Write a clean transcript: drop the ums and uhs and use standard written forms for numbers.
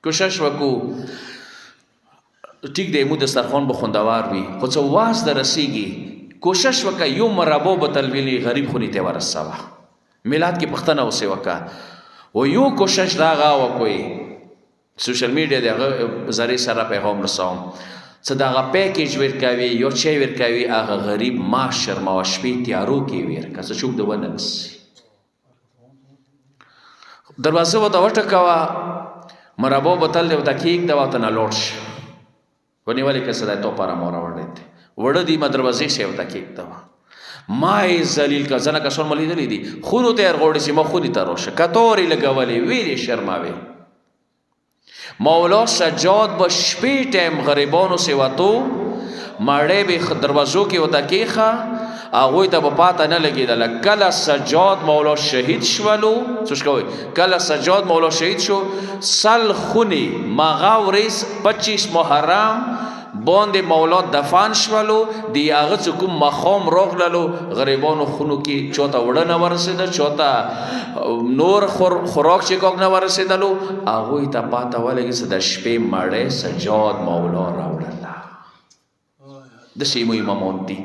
کوشش وکړو ټیک دی مو دسترخوان به خوندور وي خو څه واز در رسیږي کوشش وکړه یو مربو بوتل ویلي غریب خونې ته ورسوه میلاد کې پښتنه اوسې وکړه و یو کوشش دا هغه وکړئ سوشل میډیا د هغه ذریعې سره پیغام رسوم څه د هغه پیکیج ورکوي یو شی ورکوي هغه غریب ما شرموه شپې تیارو کې ورکړه څه څوک د ونه نسي دروازه ورته وټکوه مربو بوتل دی ورته کېږده ورته نه لوړ شه ونیولې که څه دی تو پاره مو راوړی دی وړه دي ما دروازې شی ورته کېږده ما یې ذلیل که ځنه کسان مو لیدلی دي خونو ته یې ورغوړې سي ما خونې ته راشه کتورې لګولې ویلې شرموې مولا سجاد به شپې ټایم غریبانو سې وتو ماړی به دروازو کې ورته کېښه هغوی ته به پاته نه لګېدله کله سجاد مولا شهید شولو څه کوئ کله سجاد مولا شهید شو سل خونې مغه ورځ 25 محرم باندې مولا دفن شولو دی هغه څه کوم مخام راغللو غریبانو خونو کې چاته وړه نه ورسېده چاته نور خوراک چې کوک نه ورسېدلو هغوی ته پاته ولګي چې د شپې مړی سجاد مولا راوړله داسې مو امامان دي